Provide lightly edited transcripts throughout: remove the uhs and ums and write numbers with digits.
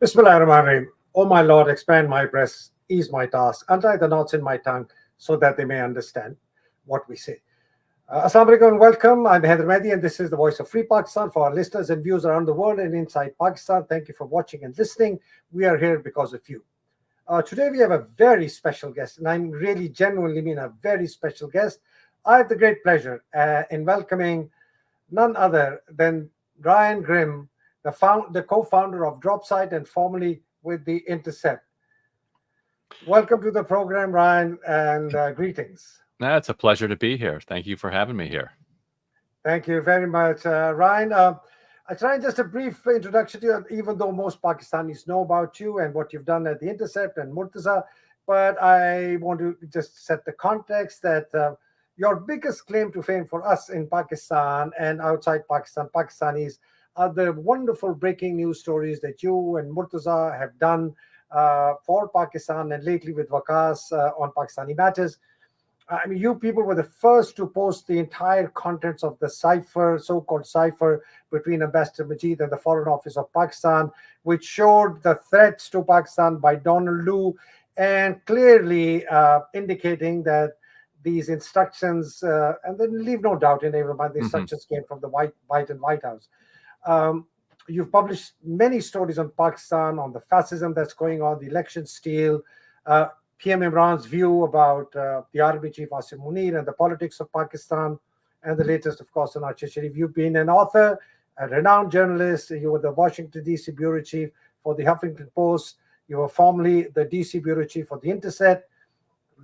Bismillahirrahmanirrahim. O my Lord, expand my breast, ease my task, untie the knots in my tongue so that they may understand what we say. Assalamu alaikum and welcome. I'm Heather Mehdi and this is the Voice of Free Pakistan for our listeners and viewers around the world and inside Pakistan. Thank you for watching and listening. We are here because of you. Today we have a very special guest, and I'm really genuinely mean a very special guest. I have the great pleasure in welcoming none other than Ryan Grimm, the co-founder of Dropsite and formerly with The Intercept. Welcome to the program, Ryan, and greetings. It's a pleasure to be here. Thank you for having me here. Thank you very much, Ryan. I try just a brief introduction to you, even though most Pakistanis know about you and what you've done at The Intercept and Murtaza, but I want to just set the context that your biggest claim to fame for us in Pakistan and outside Pakistan, Pakistanis, are the wonderful breaking news stories that you and Murtaza have done for Pakistan and lately with Waqas on Pakistani Matters. I mean, you people were the first to post the entire contents of the cipher, so-called cipher, between Ambassador Majid and the Foreign Office of Pakistan, which showed the threats to Pakistan by Donald Lu and clearly indicating that these instructions, and then leave no doubt in everyone, the instructions came from the White House. You've published many stories on Pakistan, on the fascism that's going on, the election steal, PM Imran's view about the Army Chief Asim Munir and the politics of Pakistan, and the latest, of course, on Arshad Sharif. You've been an author, a renowned journalist. You were the Washington, D.C. Bureau Chief for the Huffington Post. You were formerly the D.C. Bureau Chief for the Intercept.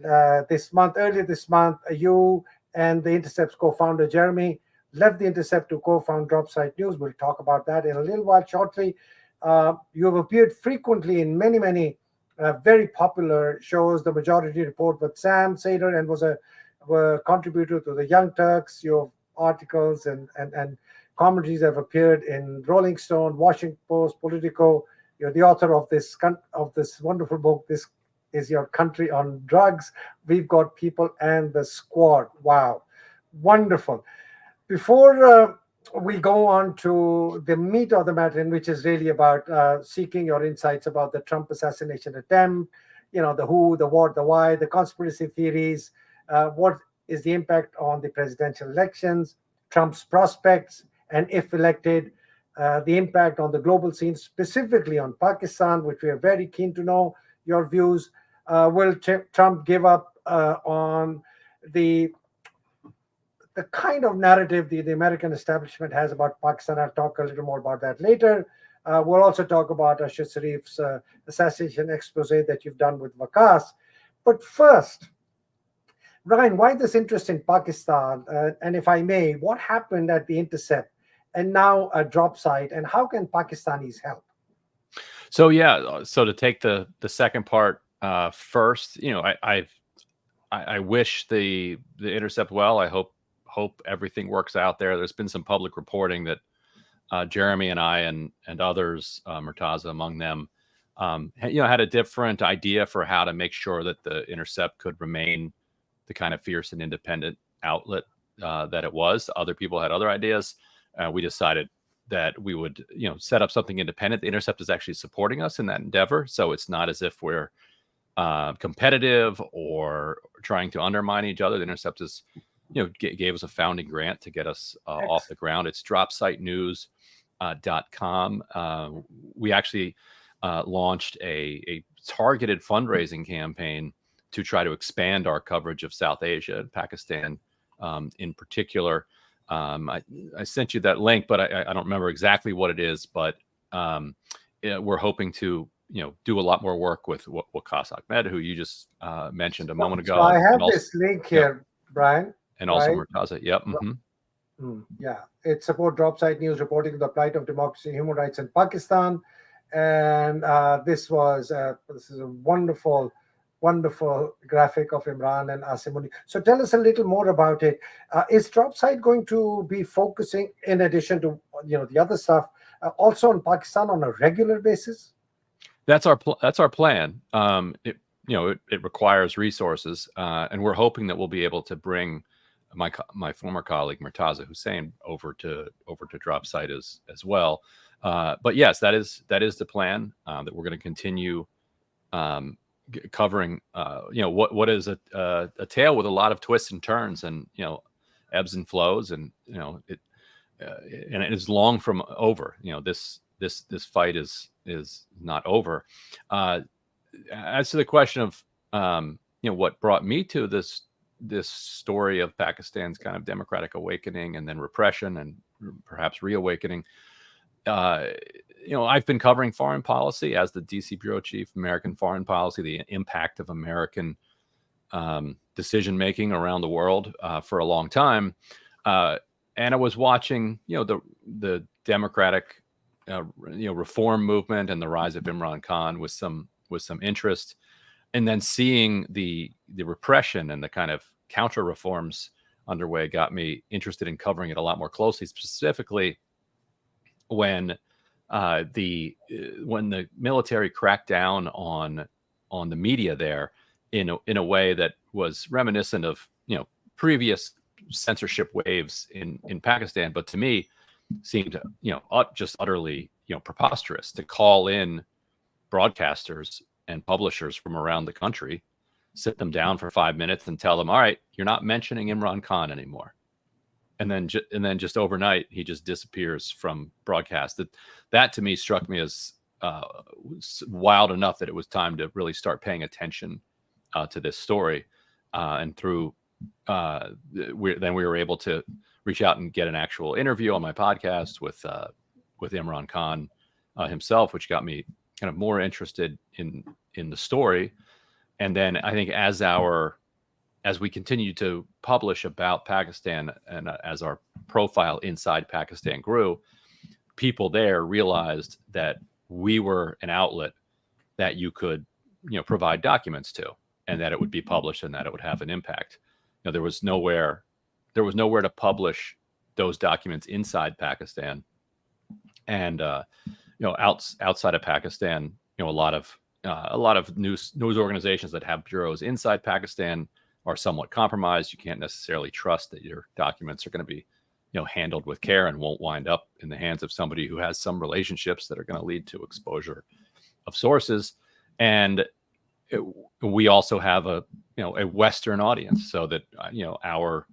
Earlier this month, you and the Intercept's co-founder, Jeremy, left the Intercept to co-found Dropsite News. We'll talk about that in a little while shortly. You have appeared frequently in many very popular shows. The Majority Report with Sam Seder and was a contributor to the Young Turks. Your articles and commentaries have appeared in Rolling Stone, Washington Post, Politico. You're the author of this wonderful book. This is Your Country on Drugs. We've Got People and the Squad. Wow, wonderful. Before we go on to the meat of the matter, in which is really about seeking your insights about the Trump assassination attempt, the who, the what, the why, the conspiracy theories, what is the impact on the presidential elections, Trump's prospects, and if elected, the impact on the global scene, specifically on Pakistan, which we are very keen to know your views. Will Trump give up on the kind of narrative the American establishment has about Pakistan? I'll talk a little more about that later. We'll also talk about Arshad Sharif's assassination expose that you've done with Waqas. But first, Ryan, why this interest in Pakistan? And if I may, what happened at The Intercept and now a Dropsite, and how can Pakistanis help? So to take the second part first, I wish the Intercept well. I hope everything works out there. There's been some public reporting that Jeremy and I and others, Murtaza among them, had a different idea for how to make sure that the Intercept could remain the kind of fierce and independent outlet that it was. Other people had other ideas. We decided that we would, set up something independent. The Intercept is actually supporting us in that endeavor, so it's not as if we're competitive or trying to undermine each other. The Intercept is gave us a founding grant to get us off the ground. It's dropsitenews.com. We actually launched a targeted fundraising campaign to try to expand our coverage of South Asia and Pakistan in particular. I sent you that link, but I don't remember exactly what it is. But we're hoping to do a lot more work with Waqas Ahmed, who you just mentioned a moment ago. So I have this link here, Brian. And also Murtaza. Yep. Yeah. It supports Dropsite News reporting the plight of democracy and human rights in Pakistan. And this is a wonderful graphic of Imran and Asim Munir. So tell us a little more about it. Is Dropsite going to be focusing, in addition to the other stuff, also on Pakistan on a regular basis? That's our plan. It requires resources, and we're hoping that we'll be able to bring my former colleague Murtaza Hussein over to Dropsite as well. But yes, that is the plan, that we're going to continue covering what is a tale with a lot of twists and turns, and ebbs and flows, and and it is long from over. This fight is not over. As to the question of what brought me to this story of Pakistan's kind of democratic awakening and then repression and perhaps reawakening, I've been covering foreign policy as the DC bureau chief, American foreign policy, the impact of American decision making around the world for a long time, and I was watching the democratic reform movement and the rise of Imran Khan with some interest, and then seeing the repression and the kind of counter reforms underway got me interested in covering it a lot more closely, specifically when the military cracked down on the media there in a way that was reminiscent of previous censorship waves in Pakistan, but to me seemed just utterly preposterous to call in broadcasters and publishers from around the country, sit them down for 5 minutes and tell them, all right, you're not mentioning Imran Khan anymore. And then just overnight, he just disappears from broadcast. That to me struck me as wild enough that it was time to really start paying attention to this story. And through we were able to reach out and get an actual interview on my podcast with Imran Khan himself, which got me kind of more interested in the story. And then I think as we continue to publish about Pakistan and as our profile inside Pakistan grew, people there realized that we were an outlet that you could provide documents to, and that it would be published and that it would have an impact. There was nowhere to publish those documents inside Pakistan, and outside of Pakistan, a lot of news organizations that have bureaus inside Pakistan are somewhat compromised. You can't necessarily trust that your documents are going to be handled with care and won't wind up in the hands of somebody who has some relationships that are going to lead to exposure of sources. And we also have a Western audience, so that our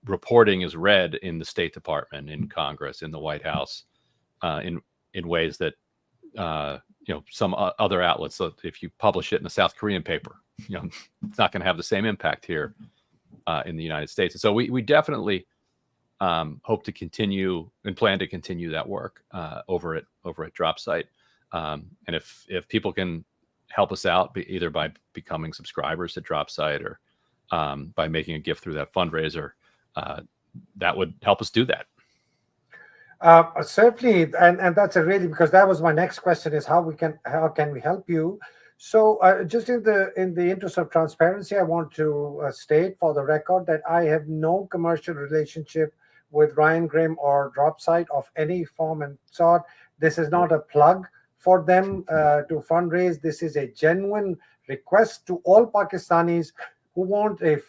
reporting is read in the State Department, in Congress, in the White House, in ways that some other outlets. So if you publish it in the South Korean paper, it's not going to have the same impact here in the United States. And so we definitely hope to continue and plan to continue that work over at Dropsite. And if people can help us out, either by becoming subscribers to Dropsite or by making a gift through that fundraiser, that would help us do that. Certainly, and that's because that was my next question, is how can we help you? So just in the interest of transparency, I want to state for the record that I have no commercial relationship with Ryan Grimm or Dropsite of any form and sort. This is not a plug for them to fundraise. This is a genuine request to all Pakistanis who want a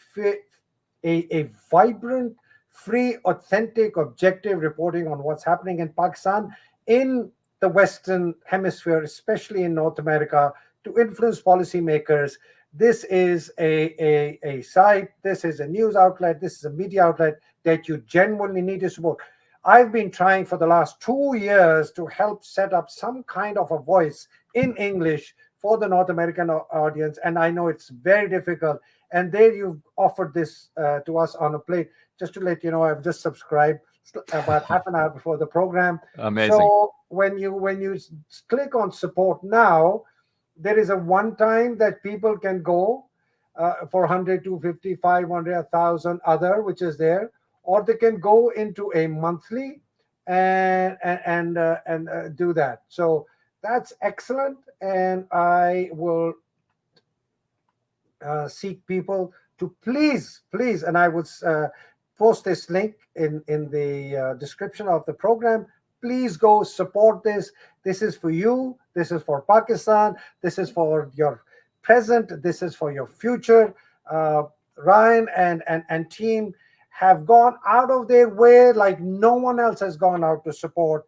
vibrant, free, authentic, objective reporting on what's happening in Pakistan, in the Western Hemisphere, especially in North America, to influence policymakers. This is a site, this is a news outlet, this is a media outlet that you genuinely need to support. I've been trying for the last 2 years to help set up some kind of a voice in English for the North American audience, and I know it's very difficult. And there you've offered this to us on a plate. Just to let you know, I've just subscribed about half an hour before the program. Amazing. So when you click on support now, there is a one time that people can go for 100, 250, 500, 1,000 other, which is there, or they can go into a monthly and do that. So that's excellent, and I will seek people to please, and I would post this link in the description of the program. Please go support this. This is for you. This is for Pakistan. This is for your present. This is for your future. Ryan and team, have gone out of their way like no one else has gone out to support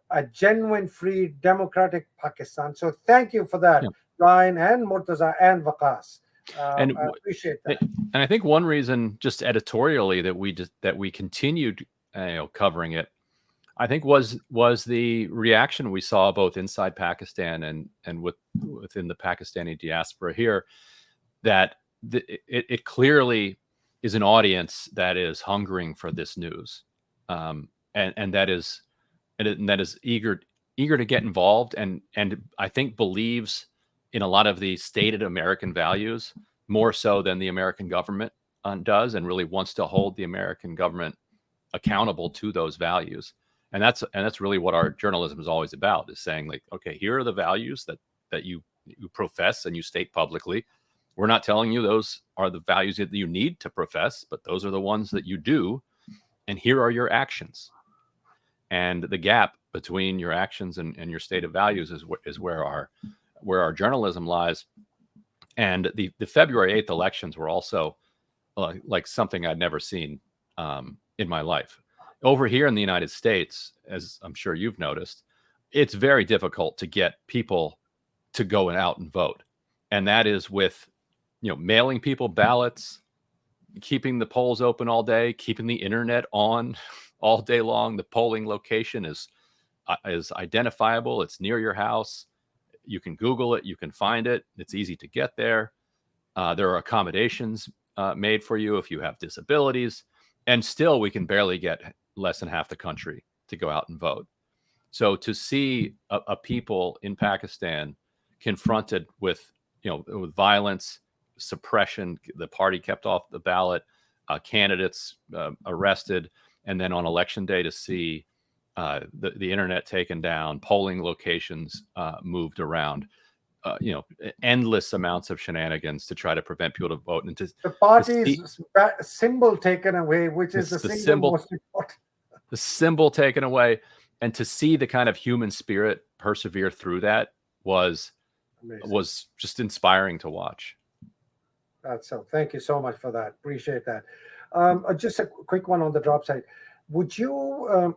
a genuine, free, democratic Pakistan. So thank you for that, Yeah. Ryan and Murtaza and Waqas. And I appreciate that. and I think one reason, just editorially, that we continued, covering it, I think was the reaction we saw both inside Pakistan and within the Pakistani diaspora here, that it clearly is an audience that is hungering for this news, and that is eager to get involved, and I think believes in a lot of the stated American values more so than the American government does, and really wants to hold the American government accountable to those values. And that's really what our journalism is always about, is saying, like, okay, here are the values that you profess and you state publicly. We're not telling you those are the values that you need to profess, but those are the ones that you do, and here are your actions. And the gap between your actions and your stated values is where our journalism lies. And the February 8th elections were also like something I'd never seen in my life. Over here in the United States, as I'm sure you've noticed, it's very difficult to get people to go out and vote. And that is with, mailing people ballots, keeping the polls open all day, keeping the internet on all day long. The polling location is identifiable. It's near your house. You can Google it. You can find it. It's easy to get there. There are accommodations made for you if you have disabilities. And still, we can barely get less than half the country to go out and vote. So to see a people in Pakistan confronted with, with violence, suppression, the party kept off the ballot, candidates arrested, and then on election day to see the internet taken down, polling locations moved around, endless amounts of shenanigans to try to prevent people to vote, and the party's symbol taken away, which is the single symbol, most important. the symbol taken away, and to see the kind of human spirit persevere through that was just inspiring to watch. That's so. Thank you so much for that. Appreciate that. Just a quick one on the drop side. Would you,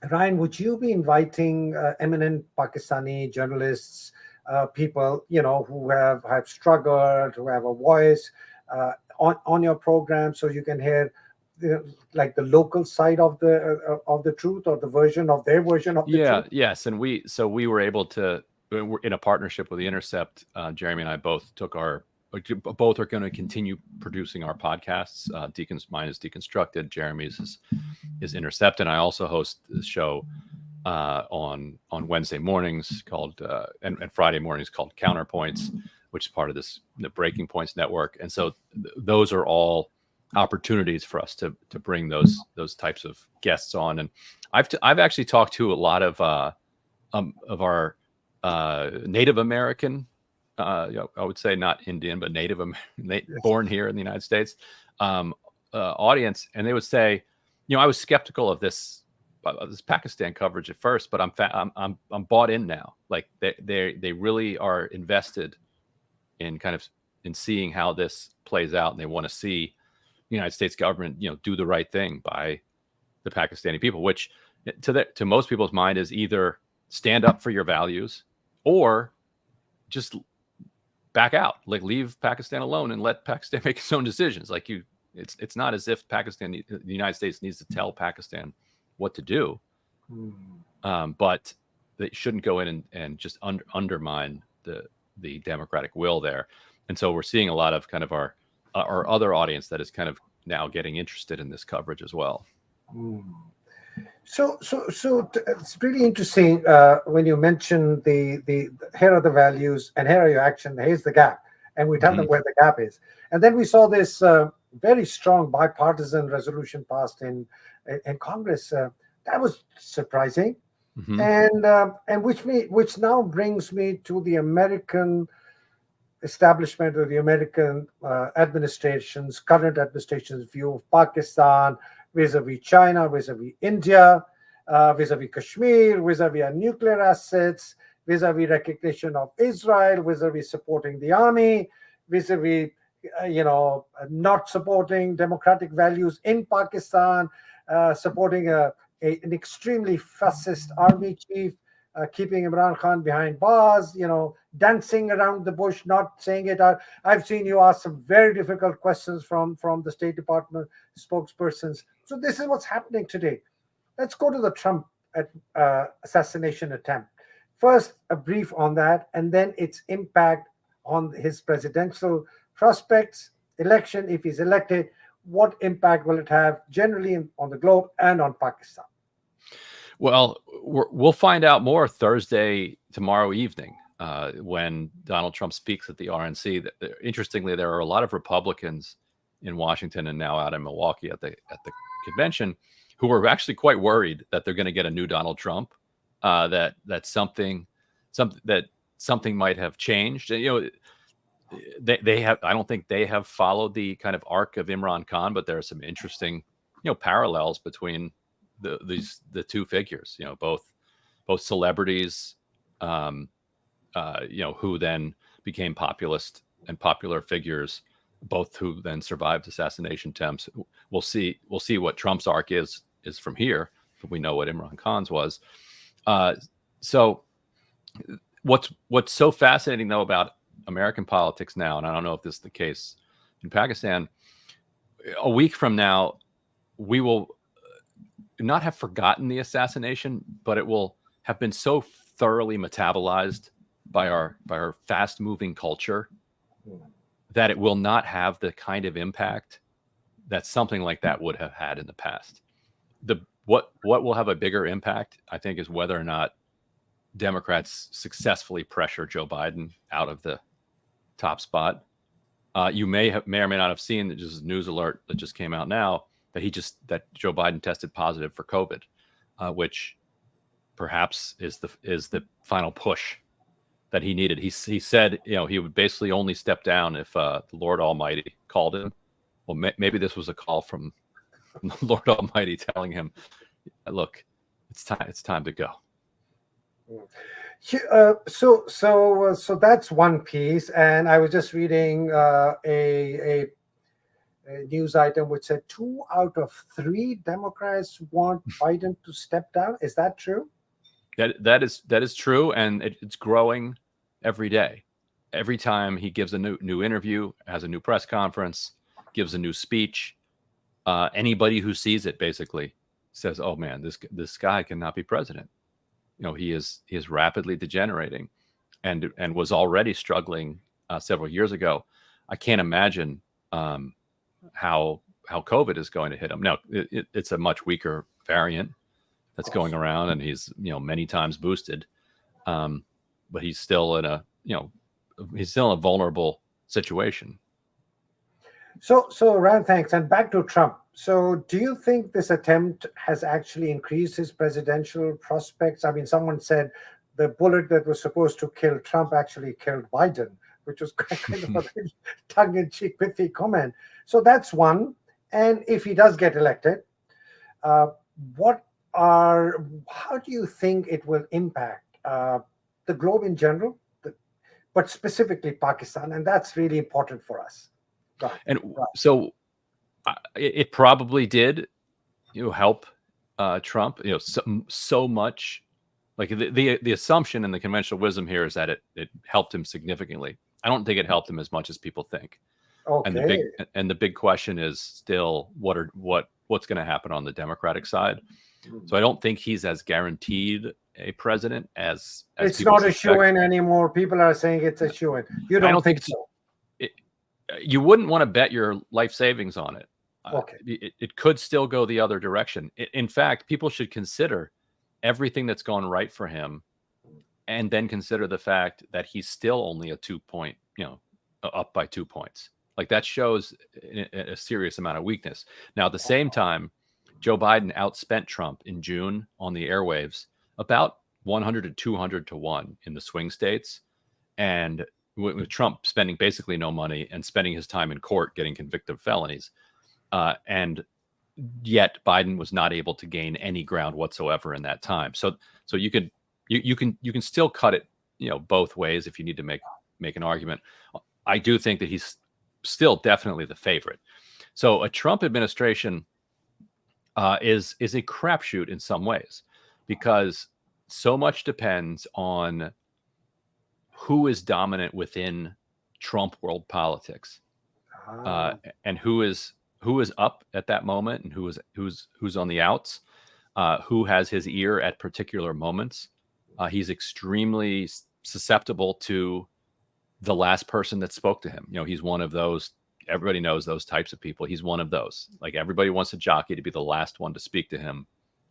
Ryan, would you be inviting eminent Pakistani journalists, people who have struggled, who have a voice on your program, so you can hear like the local side of the truth, or the version of their version of the truth? Yes, and we were able to. We're in a partnership with The Intercept. Jeremy and I both are going to continue producing our podcasts. Mine is Deconstructed. Jeremy's is Intercept, and I also host this show on Wednesday mornings called and Friday mornings called Counterpoints, which is part of the Breaking Points network. And so those are all opportunities for us to bring those types of guests on. And I've actually talked to a lot of our Native American, I would say not Indian, but Native born here in the United States audience, and they would say, I was skeptical of this Pakistan coverage at first, but I'm bought in now. Like they really are invested in in seeing how this plays out, and they want to see the United States government, do the right thing by the Pakistani people, which to most people's mind is either stand up for your values or just back out, like leave Pakistan alone and let Pakistan make its own decisions. Like it's not as if the United States needs to tell Pakistan what to do, but they shouldn't go in and just undermine the democratic will there. And so we're seeing a lot of kind of our other audience that is kind of now getting interested in this coverage as well. So it's really interesting when you mention the here are the values and here are your actions. Here's the gap, and we tell them where the gap is. And then we saw this very strong bipartisan resolution passed in Congress. That was surprising, and which now brings me to the American establishment, or the American current administration's view of Pakistan vis-a-vis China, vis-a-vis India, vis-a-vis Kashmir, vis-a-vis our nuclear assets, vis-a-vis recognition of Israel, vis-a-vis supporting the army, vis-a-vis not supporting democratic values in Pakistan, supporting an extremely fascist army chief, keeping Imran Khan behind bars, dancing around the bush, not saying it out. I've seen you ask some very difficult questions from the State Department spokespersons. So this is what's happening today. Let's go to the Trump assassination attempt. First, a brief on that, and then its impact on his presidential prospects, election, if he's elected, what impact will it have generally on the globe and on Pakistan? Well, we'll find out more Thursday, tomorrow evening, when Donald Trump speaks at the RNC. Interestingly, there are a lot of Republicans in Washington and now out in Milwaukee at the convention who are actually quite worried that they're going to get a new Donald Trump, that something might have changed. And, they have. I don't think they have followed the kind of arc of Imran Khan, but there are some interesting, parallels between the two figures. Both celebrities, who then became populist and popular figures, both who then survived assassination attempts. We'll see what Trump's arc is from here, but we know what Imran Khan's was. So what's so fascinating though about American politics now, and I don't know if this is the case in Pakistan, a week from now, we will not have forgotten the assassination, but it will have been so thoroughly metabolized by our fast moving culture that it will not have the kind of impact that something like that would have had in the past. What will have a bigger impact, I think, is whether or not Democrats successfully pressure Joe Biden out of the top spot. You may or may not have seen just a news alert that just came out now that Joe Biden tested positive for COVID, which perhaps is the final push that he needed. He said, he would basically only step down if the Lord Almighty called him. Well, maybe this was a call from the Lord Almighty telling him, "Look, it's time to go." So that's one piece, and I was just reading a news item which said 2 out of 3 Democrats want Biden to step down. Is that true? That is true, and it's growing every day. Every time he gives a new interview, has a new press conference, gives a new speech, anybody who sees it basically says, "Oh man, this guy cannot be president." He is rapidly degenerating, and was already struggling several years ago. I can't imagine how COVID is going to hit him. Now, it's a much weaker variant that's going around, and he's many times boosted, but he's still in a vulnerable situation. So Rand, thanks. And back to Trump. So do you think this attempt has actually increased his presidential prospects? I mean, someone said the bullet that was supposed to kill Trump actually killed Biden, which was kind of a tongue-in-cheek, pithy comment. So that's one. And if he does get elected, how do you think it will impact the globe in general, but specifically Pakistan? And that's really important for us. Right. And so it probably did, help Trump, so much. Like the assumption and the conventional wisdom here is that it helped him significantly. I don't think it helped him as much as people think. Okay. And the big question is still what's going to happen on the Democratic side. So I don't think he's as guaranteed a president as it's not a shoo-in anymore. People are saying it's a shoo-in. You don't think so? You wouldn't want to bet your life savings on it. Okay. It could still go the other direction. In fact, people should consider everything that's gone right for him, and then consider the fact that he's still only up by 2 points. Like that shows a serious amount of weakness. Now, at the same time, Joe Biden outspent Trump in June on the airwaves about 100 to 200 to 1 in the swing states, and with Trump spending basically no money and spending his time in court getting convicted of felonies. And yet Biden was not able to gain any ground whatsoever in that time. So you can still cut it, both ways if you need to make an argument. I do think that he's still definitely the favorite. So a Trump administration is a crapshoot in some ways, because so much depends on who is dominant within Trump world politics, Ah, and who is up at that moment, and who's on the outs, who has his ear at particular moments. He's extremely susceptible to the last person that spoke to him. He's one of those. Everybody knows those types of people. He's one of those. Like, everybody wants a jockey to be the last one to speak to him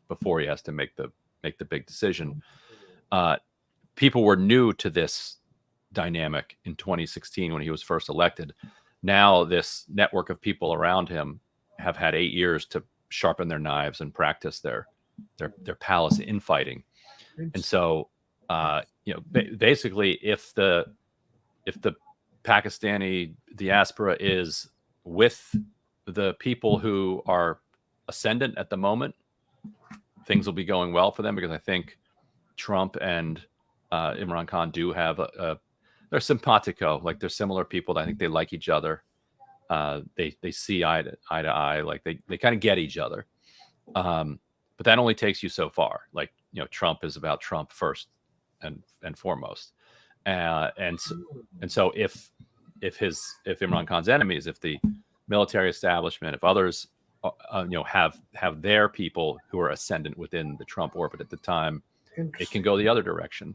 before he has to make the big decision. People were new to this dynamic in 2016 when he was first elected. Now this network of people around him have had 8 years to sharpen their knives and practice their palace infighting. And so, basically, if the Pakistani diaspora is with the people who are ascendant at the moment, things will be going well for them, because I think Trump and Imran Khan do have they're simpatico, like they're similar people. I think they like each other. They see eye to eye, like they kind of get each other. But that only takes you so far. Like, Trump is about Trump first and foremost. And so if Imran Khan's enemies, if the military establishment, if others, have their people who are ascendant within the Trump orbit at the time, it can go the other direction,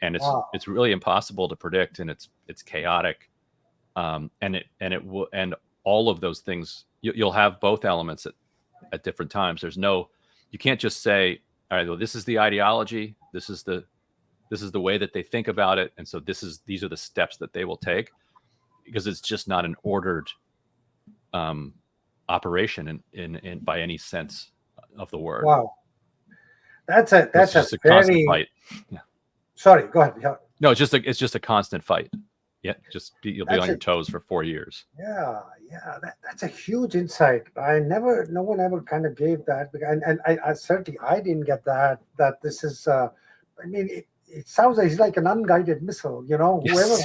and it's really impossible to predict, and it's chaotic, and it will, and all of those things, you'll have both elements at different times. You can't just say, all right, well, this is the ideology, this is the way that they think about it, and so these are the steps that they will take, because it's just not an ordered operation in by any sense of the word. wow. That's a Constant very fight. Yeah. Sorry, go ahead. Yeah. No, it's just a constant fight. Yeah, you'll be on your toes for 4 years. Yeah, that's a huge insight. No one ever kind of gave that, and I certainly I didn't get that. That this is, I mean, it sounds like it's like an unguided missile. Yes.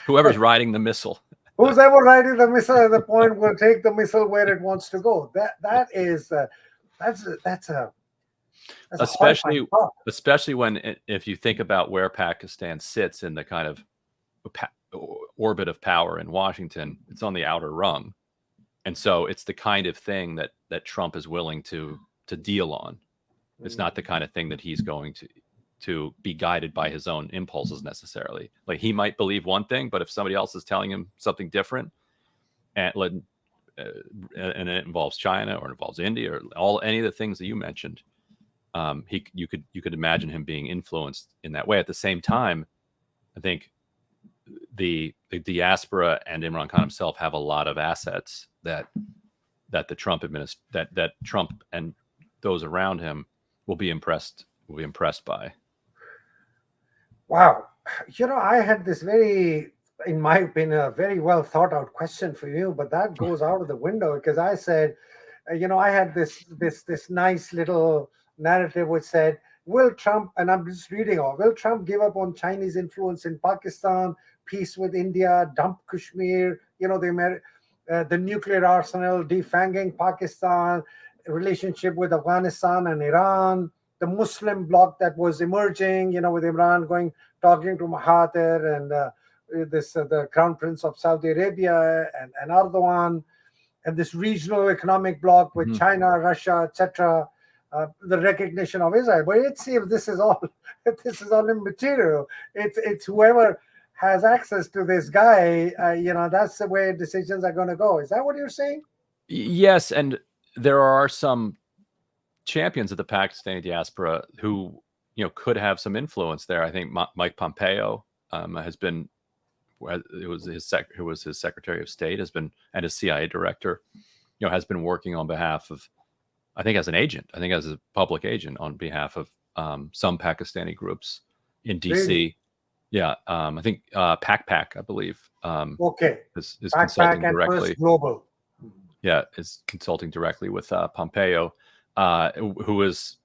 Whoever's riding the missile. Who's ever riding the missile at the point will take the missile where it wants to go. That's a especially when, if you think about where Pakistan sits in the kind of orbit of power in Washington, it's on the outer rung, and so it's the kind of thing that Trump is willing to deal on. It's not the kind of thing that he's going to be guided by his own impulses necessarily. Like, he might believe one thing, but if somebody else is telling him something different, and it involves China or it involves India or any of the things that you mentioned, you could imagine him being influenced in that way. At the same time, I think the diaspora and Imran Khan himself have a lot of assets that the Trump that Trump and those around him will be impressed by. Wow. I had this in my opinion, a very well thought out question for you, but that goes out of the window, because I said, I had this nice little narrative which said, will Trump, and I'm just reading off, will Trump give up on Chinese influence in Pakistan, peace with India, dump Kashmir, the nuclear arsenal, defanging Pakistan, relationship with Afghanistan and Iran, the Muslim bloc that was emerging, with Imran talking to Mahathir and the Crown Prince of Saudi Arabia and Erdogan, and this regional economic bloc with China, Russia, etc. The recognition of Israel. But let's see if this is all immaterial. It's whoever has access to this guy. That's the way decisions are going to go. Is that what you're saying? Yes, and there are some champions of the Pakistani diaspora who could have some influence there. I think Mike Pompeo has been, who was his Secretary of State, has been, and his CIA director, has been working on behalf of, I think as a public agent on behalf of some Pakistani groups in DC. Really? Yeah, I think PAC, I believe. Okay. Is consulting directly. Global. Yeah, is consulting directly with Pompeo, who is,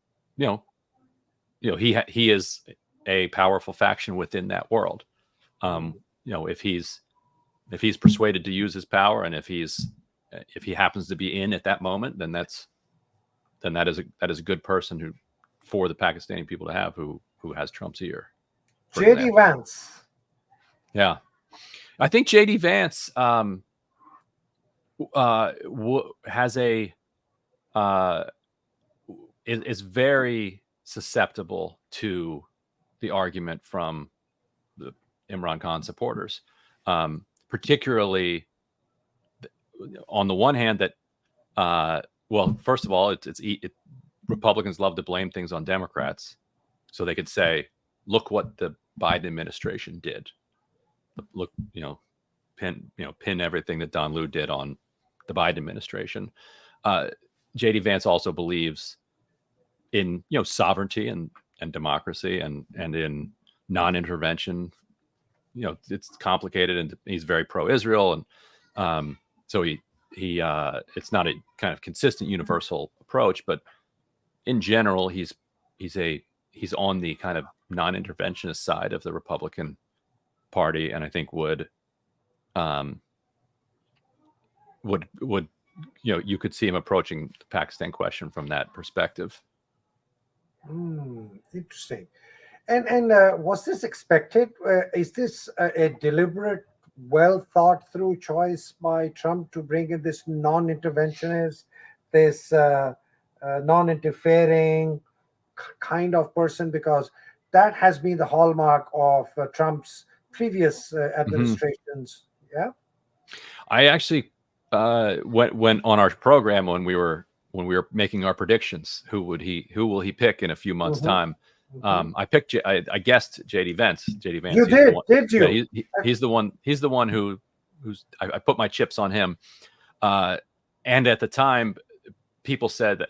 he is a powerful faction within that world. If he's if he's persuaded to use his power, and if he happens to be in at that moment, then that is a good person for the Pakistani people to have who has Trump's ear. JD Vance. Yeah, I think JD Vance has is very susceptible to the argument from the Imran Khan supporters, particularly on the one hand that, well, first of all, Republicans love to blame things on Democrats, so they could say, "Look what the Biden administration did. Look, pin everything that Don Liu did on the Biden administration." JD Vance also believes in sovereignty and democracy and in non-intervention. It's complicated, and he's very pro-Israel, and so he it's not a kind of consistent universal approach, but in general he's on the kind of non-interventionist side of the Republican Party, and I think would you could see him approaching the Pakistan question from that perspective. Interesting. And was this expected? Is this a deliberate, well thought through choice by Trump to bring in this non-interventionist, this non-interfering kind of person? Because that has been the hallmark of Trump's previous administrations. Yeah. I actually went on our program when we were making our predictions. Who will he pick in a few months' time? I guessed JD Vance. JD Vance. You did you? Yeah, he's the one. He's the one I put my chips on him. And at the time, people said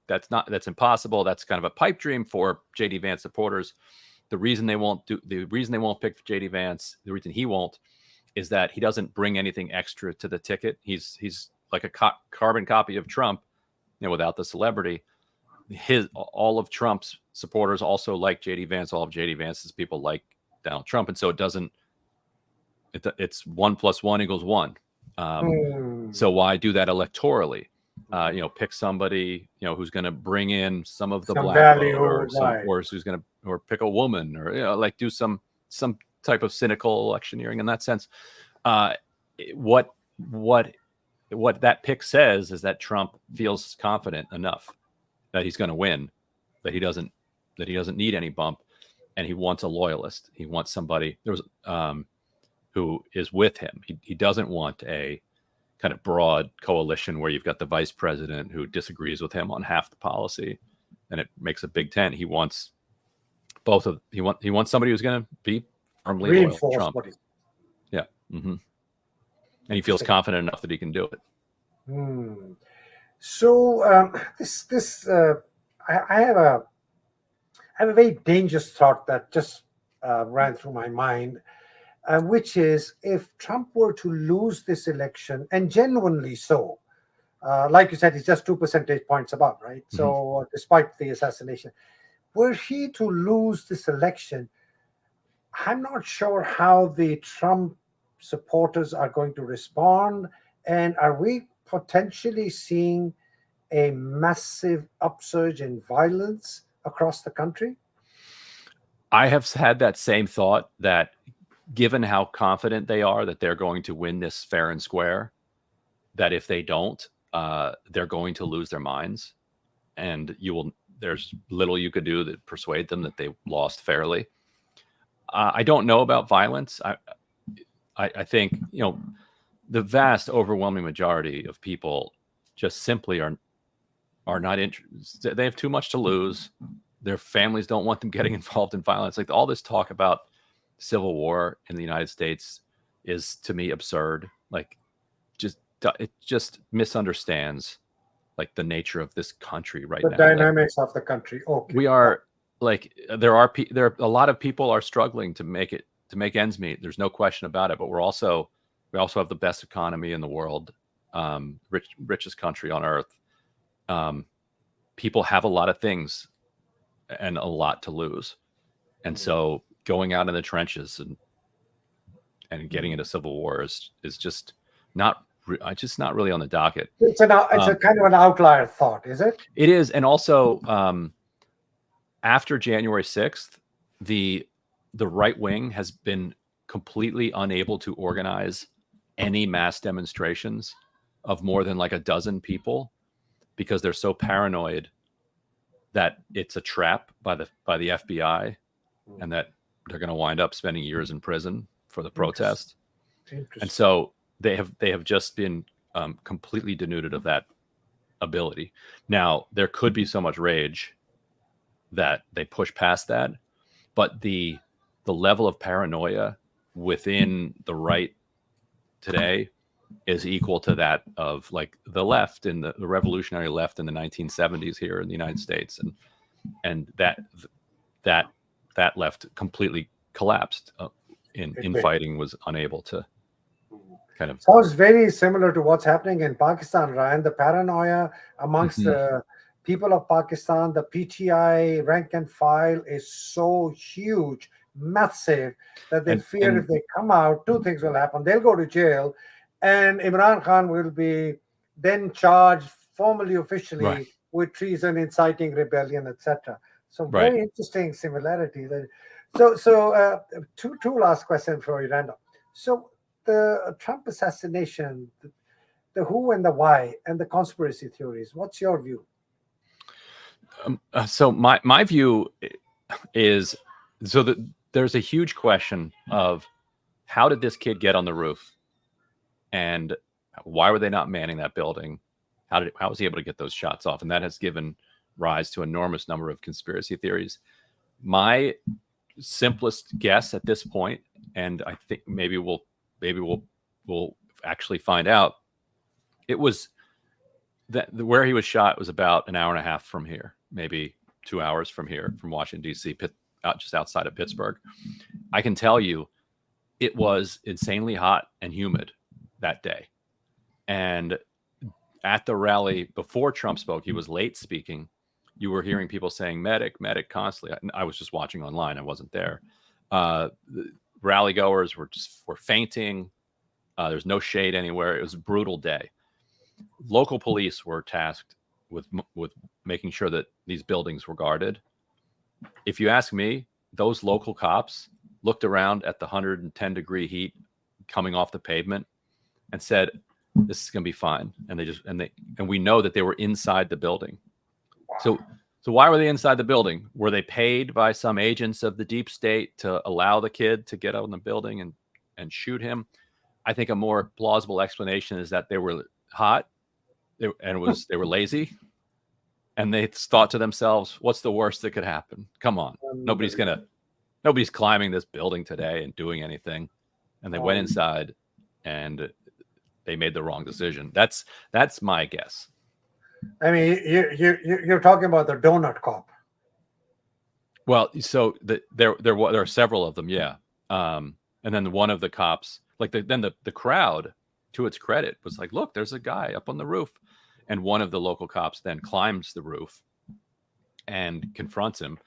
that's impossible. That's kind of a pipe dream for JD Vance supporters. The reason they won't pick JD Vance, the reason he won't, is that he doesn't bring anything extra to the ticket. He's like a carbon copy of Trump, without the celebrity. All of Trump's supporters also like JD Vance. All of JD Vance's people like Donald Trump, and so it's 1 + 1 = 1. So why do that electorally? Pick somebody who's going to bring in some of the black vote, or pick a woman, or do some type of cynical electioneering in that sense. What that pick says is that Trump feels confident enough that he's going to win, that he doesn't need any bump, and he wants a loyalist. He wants somebody who is with him. He doesn't want a kind of broad coalition where you've got the vice president who disagrees with him on half the policy, and it makes a big tent. He wants he wants somebody who's going to be firmly loyal to Trump. Yeah. Mm-hmm. And he feels confident enough that he can do it. So I have a very dangerous thought that just ran through my mind, which is, if Trump were to lose this election, and genuinely so, like you said, he's just 2 percentage points above, right? Mm-hmm. So despite the assassination, were he to lose this election, I'm not sure how the Trump supporters are going to respond. And are we potentially seeing a massive upsurge in violence across the country? I have had that same thought, that given how confident they are that they're going to win this fair and square, that if they don't, they're going to lose their minds, and there's little you could do to persuade them that they lost fairly. I don't know about violence. I think the vast overwhelming majority of people just simply are not interested. They have too much to lose. Their families don't want them getting involved in violence. Like, all this talk about civil war in the United States is, to me, absurd. Like, it just misunderstands like the nature of this country right now. The dynamics of the country. Okay. We are like, there are a lot of people are struggling to make ends meet. There's no question about it. But we also have the best economy in the world, richest country on earth. People have a lot of things and a lot to lose, and so going out in the trenches and and getting into civil war is just not really on the docket. It's a kind of an outlier thought, is it? It is, and also after January 6th, the right wing has been completely unable to organize any mass demonstrations of more than like a dozen people because they're so paranoid that it's a trap by the FBI and that they're going to wind up spending years in prison for the protest. And so they have just been completely denuded of that ability. Now, there could be so much rage that they push past that, but the level of paranoia within the right today is equal to that of like the left in the revolutionary left in the 1970s here in the United States, and that left completely collapsed in fighting, was unable to kind of. Sounds very similar to what's happening in Pakistan, Ryan. The paranoia amongst the people of Pakistan, the PTI rank and file is so huge, massive, that they fear if they come out, two things will happen. They'll go to jail, and Imran Khan will be then charged formally, officially, with treason, inciting rebellion, etc. So very interesting similarity. So two last questions for you, Randall. So the Trump assassination, the who and the why, and the conspiracy theories. What's your view? So my view is that there's a huge question of how did this kid get on the roof, and why were they not manning that building? How was he able to get those shots off? And that has given rise to an enormous number of conspiracy theories. My simplest guess at this point, and I think maybe we'll actually find out, it was that where he was shot was about an hour and a half from here, maybe 2 hours from here, from Washington, D.C., just outside of Pittsburgh. I can tell you it was insanely hot and humid that day. And at the rally, before Trump spoke, he was late speaking. You were hearing people saying medic, medic constantly. I was just watching online. I wasn't there. Rally goers were fainting. There's no shade anywhere. It was a brutal day. Local police were tasked with making sure that these buildings were guarded. If you ask me, those local cops looked around at the 110-degree heat coming off the pavement and said, "This is going to be fine." And we know that they were inside the building. So why were they inside the building? Were they paid by some agents of the deep state to allow the kid to get out in the building and shoot him? I think a more plausible explanation is that they were hot they were lazy, and they thought to themselves, what's the worst that could happen? Come on. Nobody's climbing this building today and doing anything. And they went inside and they made the wrong decision. That's my guess. I mean, you're talking about the donut cop. Well, so there are several of them, yeah. And then one of the cops, the crowd, to its credit, was like, "Look, there's a guy up on the roof," and one of the local cops then climbs the roof and confronts him.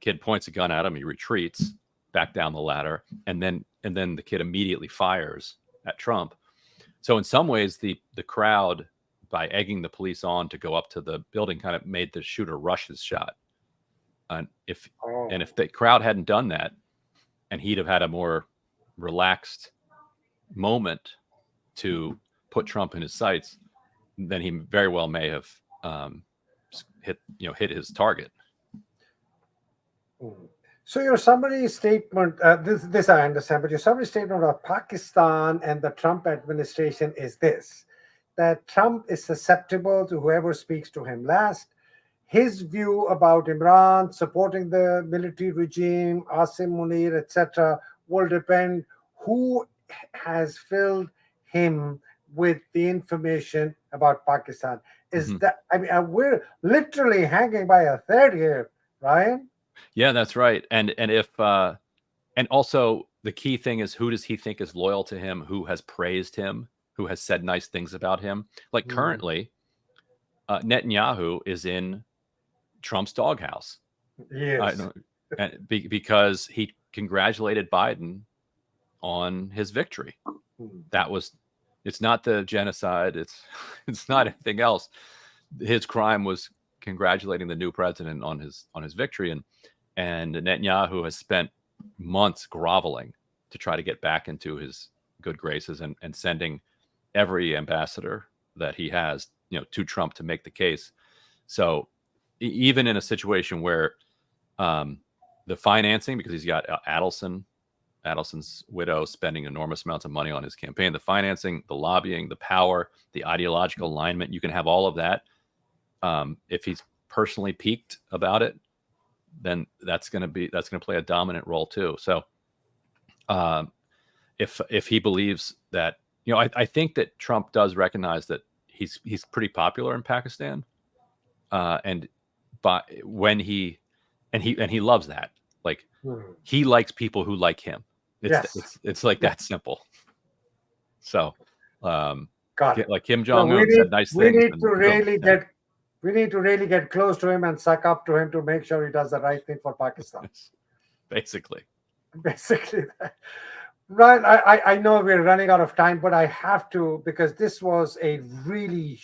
Kid points a gun at him. He retreats back down the ladder, and then the kid immediately fires at Trump. So in some ways, the crowd, by egging the police on to go up to the building, kind of made the shooter rush his shot. And if the crowd hadn't done that, and he'd have had a more relaxed moment to put Trump in his sights, then he very well may have hit his target. So your summary statement, this I understand, but your summary statement of Pakistan and the Trump administration is this: that Trump is susceptible to whoever speaks to him last. His view about Imran supporting the military regime, Asim Munir, etc., will depend who has filled him with the information about Pakistan. We're literally hanging by a thread here, Ryan. Yeah, that's right. And if and also the key thing is, who does he think is loyal to him, who has praised him, who has said nice things about him? Like currently, Netanyahu is in Trump's doghouse. Yes. Because he congratulated Biden on his victory. Hmm. It's not the genocide. It's not anything else. His crime was congratulating the new president on his victory, and Netanyahu has spent months groveling to try to get back into his good graces and sending every ambassador that he has, to Trump to make the case. So even in a situation where the financing, because he's got Adelson's widow spending enormous amounts of money on his campaign, the financing, the lobbying, the power, the ideological alignment, you can have all of that. If he's personally piqued about it, then that's going to play a dominant role too. So if he believes that, I think that Trump does recognize that he's pretty popular in Pakistan, and he loves that. Like, he likes people who like him. It's like that simple. So, like Kim Jong-un said nice things. We need to really get close to him and suck up to him to make sure he does the right thing for Pakistan. Basically. Right. I know we're running out of time, but I have to, because this was a really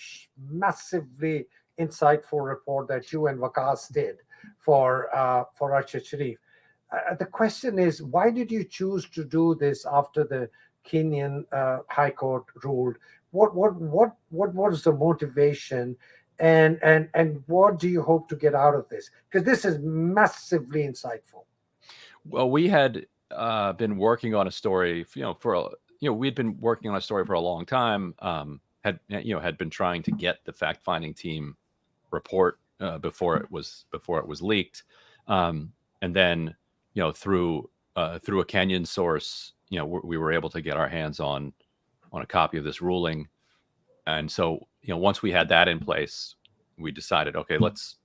massively insightful report that you and Waqas did for Arshad Sharif. The question is, why did you choose to do this after the Kenyan High Court ruled? What was the motivation, and what do you hope to get out of this? Because this is massively insightful. Well, we had been working on a story, we'd been working on a story for a long time. Had been trying to get the fact-finding team report before it was leaked, and then through a Kenyan source, we were able to get our hands on a copy of this ruling. And so once we had that in place, we decided, okay, let's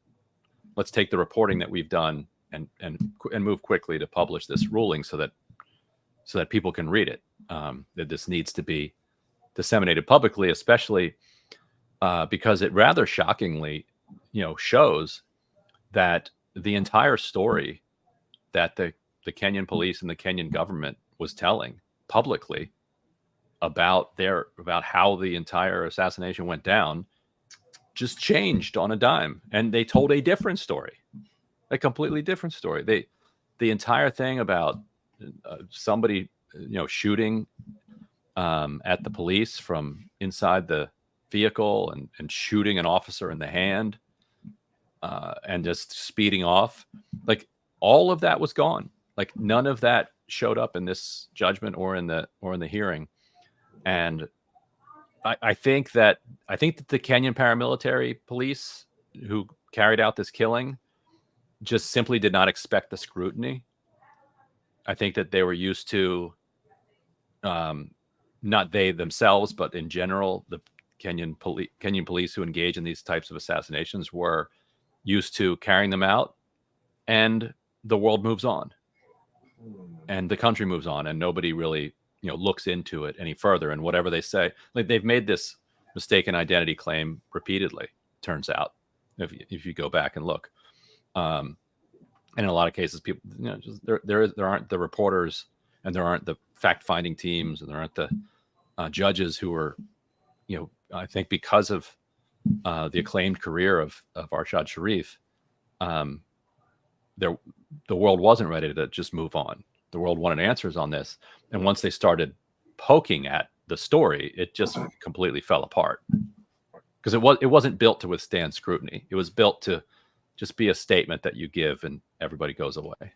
take the reporting that we've done and move quickly to publish this ruling so that people can read it. That this needs to be disseminated publicly, especially because it rather shockingly shows that the entire story that the Kenyan police and the Kenyan government was telling publicly about how the entire assassination went down just changed on a dime, and they told a different story, a completely different story. The entire thing about somebody shooting at the police from inside the vehicle and shooting an officer in the hand and just speeding off, like, all of that was gone. Like, none of that showed up in this judgment or in the hearing. And I think that the Kenyan paramilitary police who carried out this killing just simply did not expect the scrutiny. I think that they were used to, not they themselves, but in general, the Kenyan police who engage in these types of assassinations were used to carrying them out, and the world moves on, and the country moves on, and nobody really looks into it any further. And whatever they say, like, they've made this mistaken identity claim repeatedly, turns out, if you go back and look. And in a lot of cases, people, just, there aren't the reporters, and there aren't the fact-finding teams, and there aren't the judges who are, I think because of the acclaimed career of Arshad Sharif, the world wasn't ready to just move on. The world wanted answers on this. And once they started poking at the story, it just completely fell apart, because it wasn't built to withstand scrutiny. It was built to just be a statement that you give and everybody goes away.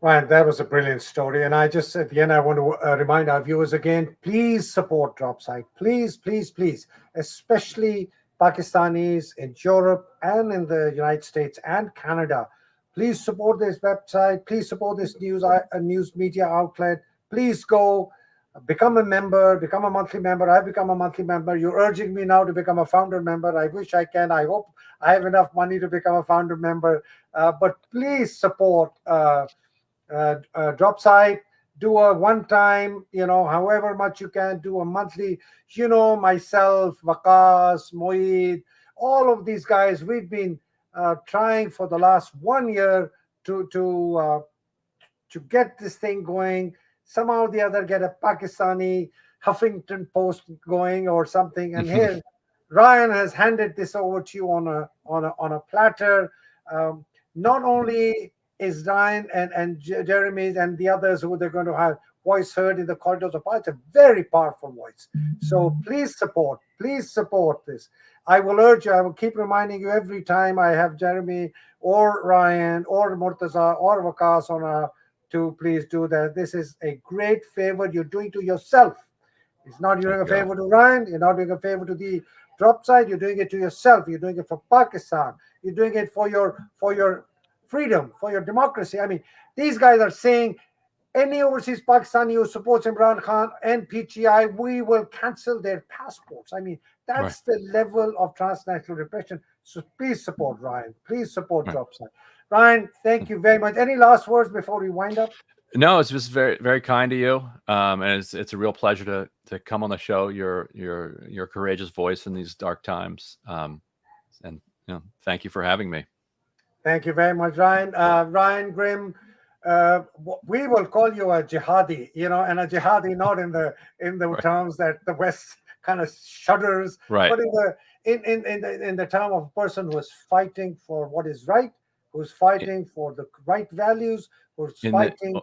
Ryan, that was a brilliant story. And I just, at the end, I want to remind our viewers again, please support Dropsite. Please, please, please, especially Pakistanis in Europe and in the United States and Canada. Please support this website. Please support this news media outlet. Please go become a member, become a monthly member. I've become a monthly member. You're urging me now to become a founder member. I wish I can. I hope I have enough money to become a founder member. But please support Dropsite. Do a one-time, however much you can, do a monthly. Myself, Waqas, Moeed, all of these guys, we've been trying for the last 1 year to get this thing going. somehow or the other get a Pakistani Huffington Post going or something. And here, Ryan has handed this over to you on a platter. Not only is Ryan and Jeremy's and the others who they're going to have voice heard in the corridors of power, it's a very powerful voice. So please support this. I will urge you, I will keep reminding you every time I have Jeremy or Ryan or Murtaza or Wakas on to please do that. This is a great favor you're doing to yourself. It's not doing a favor to Ryan. You're not doing a favor to the Dropsite. You're doing it to yourself. You're doing it for Pakistan. You're doing it for your freedom, for your democracy. I mean, these guys are saying any overseas Pakistani who supports Imran Khan and PTI, we will cancel their passports. I mean, that's the level of transnational repression. So please support Ryan. Please support Dropsite. Ryan, thank you very much. Any last words before we wind up? No, it's just very, very kind to you, and it's a real pleasure to come on the show. Your courageous voice in these dark times, and thank you for having me. Thank you very much, Ryan. Ryan Grimm, we will call you a jihadi, and a jihadi not in the terms that the West kind of shudders, but in the term of a person who is fighting for what is right, who's fighting for the right values, who's fighting.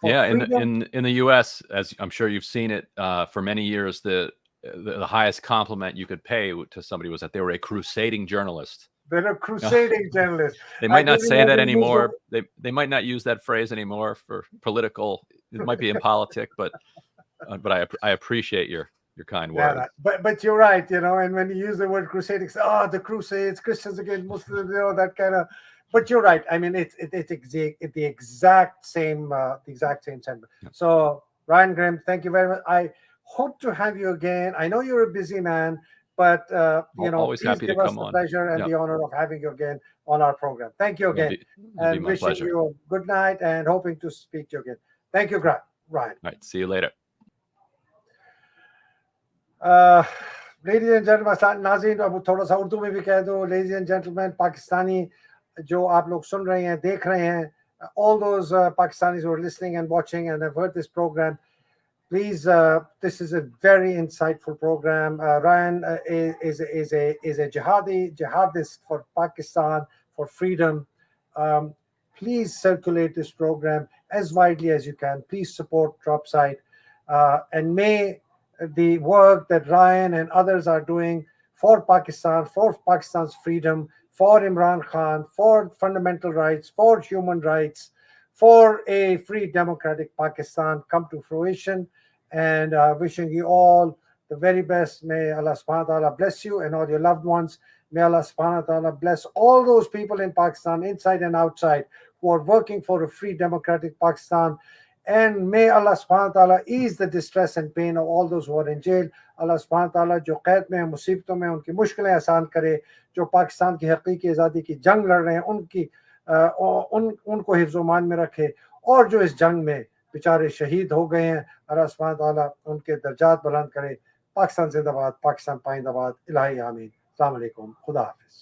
In the U.S., as I'm sure you've seen it for many years, the highest compliment you could pay to somebody was that they were a crusading journalist. They're a crusading journalist. They might not say that anymore. They might not use that phrase anymore for political. It might be in politics, but I appreciate your kind words. But you're right, and when you use the word crusading, the Crusades, Christians against Muslims, that kind of. But you're right. I mean, it's the exact same sentiment. Yeah. So, Ryan Grimm, thank you very much. I hope to have you again. I know you're a busy man, but always happy to come on. Pleasure and the honor of having you again on our program. Thank you again, and wishing you a good night and hoping to speak to you again. Thank you, Ryan. All right, see you later. Ladies and gentlemen, नाज़रीन अब थोड़ा सा उर्दू में भी कह दो. Ladies and gentlemen, Pakistani जो आप लोग सुन रहे हैं, देख रहे हैं, all those Pakistanis who are listening and watching and have heard this program, please, this is a very insightful program. Ryan is a jihadist for Pakistan, for freedom. Please circulate this program as widely as you can. Please support Dropsite, and may the work that Ryan and others are doing for Pakistan, for Pakistan's freedom, for Imran Khan, for fundamental rights, for human rights, for a free democratic Pakistan come to fruition. And wishing you all the very best. May Allah subhanahu wa ta'ala bless you and all your loved ones. May Allah subhanahu wa ta'ala bless all those people in Pakistan, inside and outside, who are working for a free democratic Pakistan. And may Allah subhanahu wa ta'ala ease the distress and pain of all those who are in jail. Allah subhanahu wa ta'ala जो कैद में मुसीबतों में उनकी मुश्किलें आसान करे, जो पाकिस्तान की हकीकी आज़ादी की जंग लड़ रहे हैं उनको हिफ्ज़-ओ-मान में रखे, और जो इस जंग में बेचारे शहीद हो गए हैं, अल्लाह सुब्हानहू व तआला उनके दर्जात बुलंद करे. पाकिस्तान जिंदाबाद, पाकिस्तान पाइंदाबाद. इलाही आमीन. अस्सलाम वालेकुम. खुदा हाफिज़.